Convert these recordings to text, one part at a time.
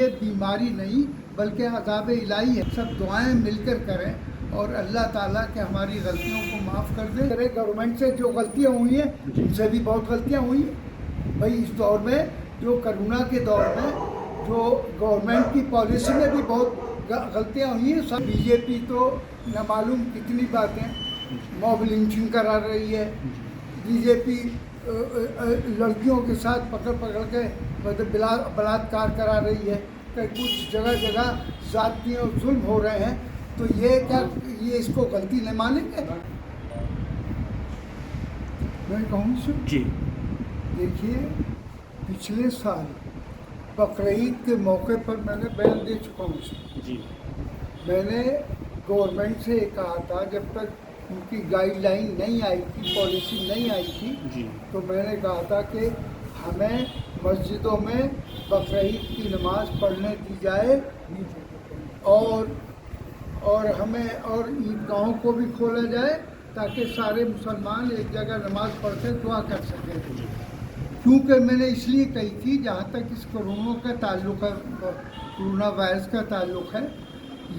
ये बीमारी नहीं बल्कि अज़ाब इलाही है। सब दुआएं मिलकर करें और अल्लाह ताला के हमारी गलतियों को माफ़ कर दे। अरे गवर्नमेंट से जो गलतियाँ हुई हैं उनसे भी बहुत गलतियाँ हुई हैं भाई। इस दौर में जो कोरोना के दौर में जो गवर्नमेंट की पॉलिसी में भी बहुत गलतियाँ हुई हैं। सब बीजेपी तो न मालूम कितनी बातें मॉब लिंचिंग करा रही है। बीजेपी लड़कियों के साथ पकड़ के मतलब बलात्कार करा रही है। कहीं कुछ जगह जगह ज़ाती और जुल्म हो रहे हैं। तो ये क्या ये इसको गलती नहीं मानेंगे? मैं कहूँ सर जी देखिए, पिछले साल बकरीद के मौके पर मैंने बयान दे चुका हूँ सर। जी मैंने गवर्नमेंट से कहा था, जब तक उनकी गाइडलाइन नहीं आई थी, पॉलिसी नहीं आई थी, जी तो मैंने कहा था कि हमें मस्जिदों में बकरीद की नमाज़ पढ़ने दी जाए और हमें और ईदगाहों को भी खोला जाए ताकि सारे मुसलमान एक जगह नमाज़ पढ़ के दुआ कर सकें। क्योंकि मैंने इसलिए कही थी, जहाँ तक इस कोरोना का ताल्लुक़ है, कोरोना वायरस का ताल्लुक़ है,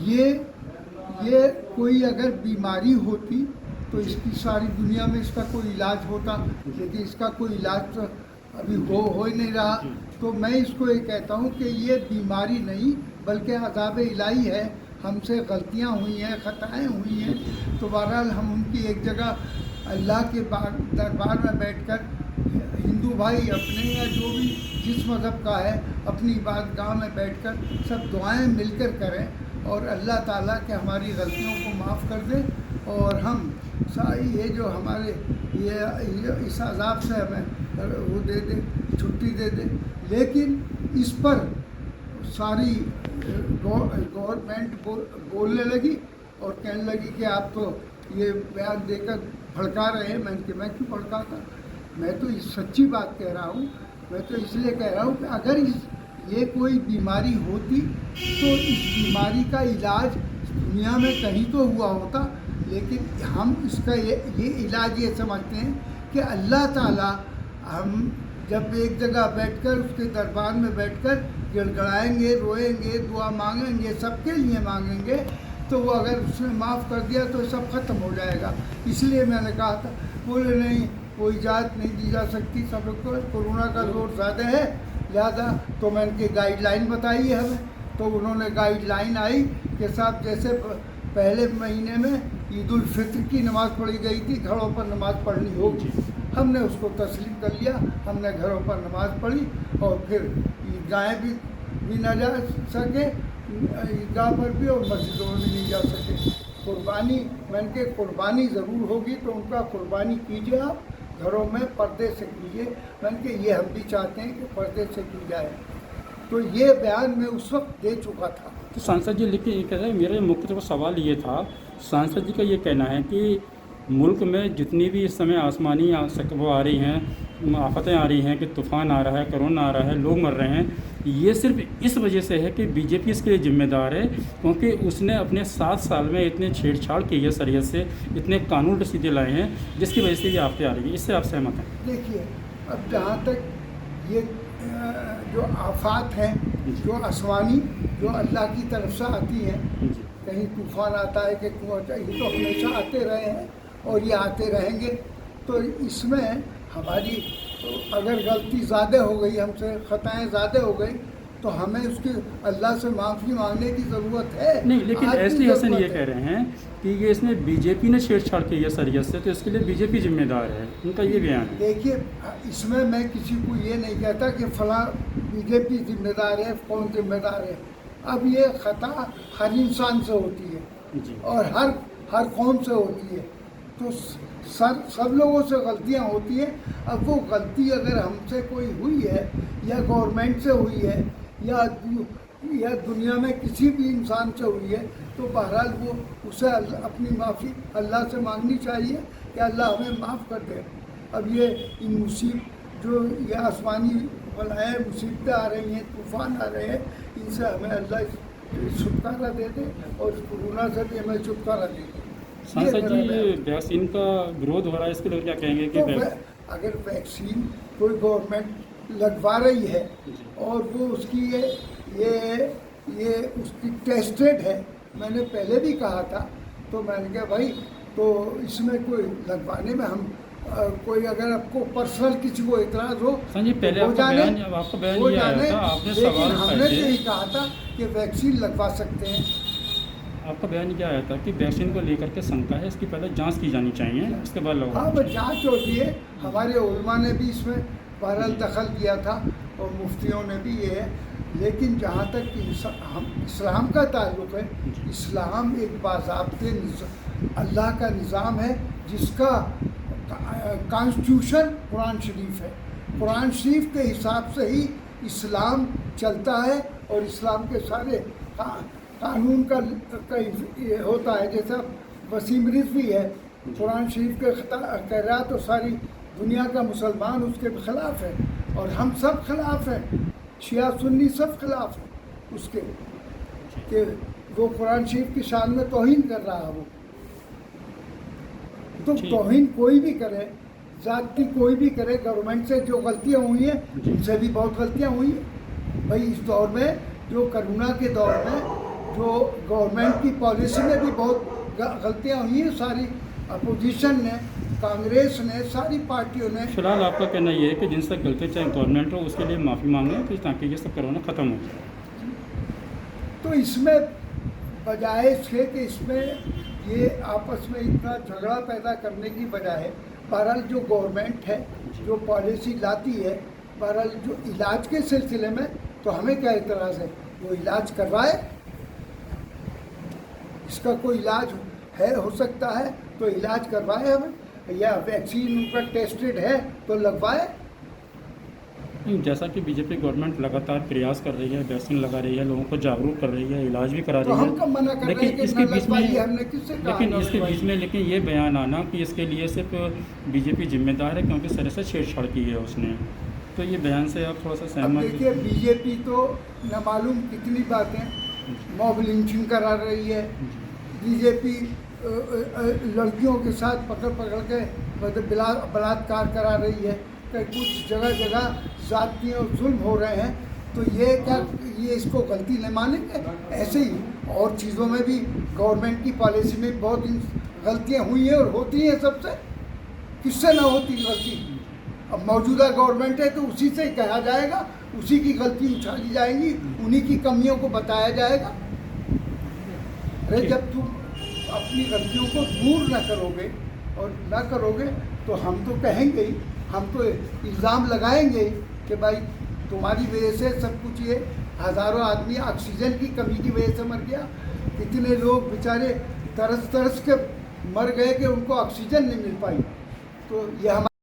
ये कोई अगर बीमारी होती तो इसकी सारी दुनिया में इसका कोई इलाज होता, लेकिन इसका कोई इलाज तो अभी हो ही नहीं रहा। तो मैं इसको ये कहता हूँ कि ये बीमारी नहीं बल्कि अज़ाब इलाही है। हमसे गलतियाँ हुई हैं, ख़ताएँ हुई हैं, तो बहरहाल हम उनकी एक जगह अल्लाह के दरबार में बैठकर हिंदू भाई अपने या जो भी जिस मज़हब का है अपनी इबादतगाह में बैठकर सब दुआएं मिलकर करें और अल्लाह ताला के हमारी गलतियों को माफ़ कर दे और हम ये जो हमारे ये इस अज़ाब से हमें वो दे दे, छुट्टी दे दे। लेकिन इस पर सारी गवर्नमेंट बोलने लगी और कहने लगी कि आप तो ये बयान देकर भड़का रहे हैं। मैं क्यों भड़काता? मैं तो इस सच्ची बात कह रहा हूँ। मैं तो इसलिए कह रहा हूँ कि अगर ये कोई बीमारी होती तो इस बीमारी का इलाज दुनिया में कहीं तो हुआ होता, लेकिन हम इसका ये इलाज ये समझते हैं कि अल्लाह ताला हम जब एक जगह बैठकर उसके दरबार में बैठकर गिड़गड़ाएंगे, रोएंगे, दुआ मांगेंगे, सबके लिए मांगेंगे, तो वो अगर उसने माफ़ कर दिया तो सब ख़त्म हो जाएगा। इसलिए मैंने कहा था, बोले नहीं कोई इजाज़त नहीं दी जा सकती, सब लोग को कोरोना का जोर ज़्यादा है, लिहाजा तो मैंने उनकी गाइडलाइन बताई है हमें। तो उन्होंने गाइडलाइन आई कि साहब जैसे पहले महीने में ईद उल फित्र की नमाज़ पढ़ी गई थी, घरों पर नमाज़ पढ़नी होगी। हमने उसको तस्लीम कर लिया, हमने घरों पर नमाज़ पढ़ी और फिर ईदगाहें भी न जा सके, ईदगाह पर भी और मस्जिदों में भी नहीं जा सके। कुर्बानी मैंने के कुर्बानी ज़रूर होगी तो उनका कुर्बानी कीजिए, आप घरों में पर्दे से कीजिए। मैंने के ये हम भी चाहते हैं कि पर्दे से की जाए। तो ये बयान मैं उस वक्त दे चुका था। तो सांसद जी लेकिन ये कह रहे हैं, मेरा मुख्य सवाल ये था, सांसद जी का ये कहना है कि मुल्क में जितनी भी इस समय आसमानी वो आ रही हैं, आफतें आ रही हैं कि तूफ़ान आ रहा है, कोरोना आ रहा है, लोग मर रहे हैं, ये सिर्फ इस वजह से है कि बीजेपी इसके लिए जिम्मेदार है, क्योंकि उसने अपने 7 साल में इतने छेड़छाड़ की है शरीयत से, इतने कानून रसीदे लाए हैं जिसकी वजह से ये आफतें आ रही हैं। इससे आप सहमत हैं? देखिए, अब जहाँ तक ये जो आफात हैं, जो आसमानी जो अल्लाह की तरफ से आती हैं, कहीं तूफ़ान आता है कि ये तो हमेशा आते रहे हैं और ये आते रहेंगे। तो इसमें हमारी अगर गलती ज़्यादा हो गई, हमसे ख़ताएँ ज़्यादा हो गई, तो हमें उसकी अल्लाह से माफ़ी मांगने की ज़रूरत है। नहीं, लेकिन एसटी हसन ये कह रहे हैं कि ये इसमें बीजेपी ने छेड़छाड़ की है शरीयत से, तो इसके लिए बीजेपी जिम्मेदार है, उनका ये बयान है। देखिए, इसमें मैं किसी को ये नहीं कहता कि फ़लाँ बीजेपी जिम्मेदार है, कौन जिम्मेदार है। अब ये ख़ता हर इंसान से होती है जी। और हर कौम से होती है, तो सब लोगों से गलतियां होती हैं। अब वो गलती अगर हमसे कोई हुई है या गवर्नमेंट से हुई है या दुनिया में किसी भी इंसान से हुई है, तो बहरहाल वो उसे अपनी माफ़ी अल्लाह से मांगनी चाहिए कि अल्लाह हमें माफ़ कर दे। अब ये इन जो ये आसमानी बलाएँ मुसीबतें आ रही हैं, तूफ़ान आ रहे हैं, इनसे हमें अल्लाह छुटकारा दे दे और कोरोना से भी हमें छुटकारा दे दे। सांसद जी, वैक्सीन का विरोध हो रहा है, इसके लिए क्या कहेंगे कि तो अगर वैक्सीन कोई गवर्नमेंट लगवा रही है और वो उसकी ये उसकी टेस्टेड है। मैंने पहले भी कहा था, तो मैंने कहा भाई तो इसमें कोई लगवाने में हम कोई अगर आपको पर्सनल किसी को इतराज़ हो संजय पहले तो आपका बयान वो ये आया जाने, था, आपने लेकिन सवाल हमने उठाए तो थे। यही कहा था कि वैक्सीन लगवा सकते हैं। आपका बयान क्या आया था कि वैक्सीन को लेकर के शंका है, इसकी पहले जांच की जानी चाहिए, उसके बाद हाँ, लगवानी बस चाहिए। जाँच होती है। हमारे उलमा ने भी इसमें बहरहाल दखल दिया था और मुफ्तियों ने भी ये है। लेकिन जहाँ तक हम इस्लाम का ताल्लुक़ है, इस्लाम एक बाज़ाब्ते अल्लाह का निज़ाम है जिसका कॉन्स्टिट्यूशन कुरान शरीफ है। कुरान शरीफ के हिसाब से ही इस्लाम चलता है और इस्लाम के सारे कानून का ये होता है। जैसा वसीम रिजवी है, कुरान शरीफ के कह रहा तो सारी दुनिया का मुसलमान उसके ख़िलाफ़ है और हम सब खिलाफ़ हैं, शिया सुन्नी सब खिलाफ़ हैं उसके, कि वो कुरान शरीफ की शान में तौहीन कर रहा है। वो तो तौहीन कोई भी करे, ज़ात की कोई भी करे, गवर्नमेंट से जो गलतियाँ हुई हैं उनसे भी बहुत गलतियाँ हुई हैं भाई। इस दौर में जो कोरोना के दौर में जो गवर्नमेंट की पॉलिसी में भी बहुत गलतियाँ हुई हैं। सारी अपोजिशन ने, कांग्रेस ने, सारी पार्टियों ने। फिलहाल आपका कहना ये है कि जिनसे गलती चाहे गवर्नमेंट हो उसके लिए माफ़ी मांगे कि ताकि ये सब कोरोना ख़त्म हो जाए। तो इसमें बजाय इसके कि इसमें ये आपस में इतना झगड़ा पैदा करने की बजाय बहरहाल जो गवर्नमेंट है जो पॉलिसी लाती है, बहरहाल जो इलाज के सिलसिले में तो हमें क्या इतराज़ है, वो इलाज करवाए। इसका कोई इलाज है, हो सकता है तो इलाज करवाए हमें, या वैक्सीन उनका टेस्टेड है तो लगवाए। जैसा कि बीजेपी गवर्नमेंट लगातार प्रयास कर रही है, वैक्सीन लगा रही है, लोगों को जागरूक कर रही है, इलाज भी करा तो रही हम कब मना है, कर रहे हैं लेकिन कि इसके न बीच में लगवाइए? हमने किससे कहा? लेकिन ये बयान आना कि इसके लिए सिर्फ बीजेपी जिम्मेदार है क्योंकि सर से छेड़छाड़ की है उसने, तो ये बयान से आप थोड़ा सा अब सहमत? देखिए, बीजेपी तो न मालूम कितनी बातें मॉब लिंचिंग करा रही है। बीजेपी लड़कियों के साथ पकड़ के मतलब बलात्कार करा रही है। कहीं कुछ जगह जगह ज़ाती और जुल्म हो रहे हैं। तो ये क्या, ये इसको गलती नहीं मानेंगे? ऐसे ही और चीज़ों में भी गवर्नमेंट की पॉलिसी में बहुत गलतियाँ हुई हैं और होती हैं सबसे, किससे ना होती गलती। अब मौजूदा गवर्नमेंट है तो उसी से कहा जाएगा, उसी की गलती उछाली जाएंगी, उन्हीं की कमियों को बताया जाएगा। अरे जब तुम अपनी गलतियों को दूर न करोगे और न करोगे तो हम तो कहेंगे ही, हम तो इल्ज़ाम लगाएंगे कि भाई तुम्हारी वजह से सब कुछ, ये हज़ारों आदमी ऑक्सीजन की कमी की वजह से मर गया, कितने लोग बेचारे तरस के मर गए कि उनको ऑक्सीजन नहीं मिल पाई। तो ये हमारे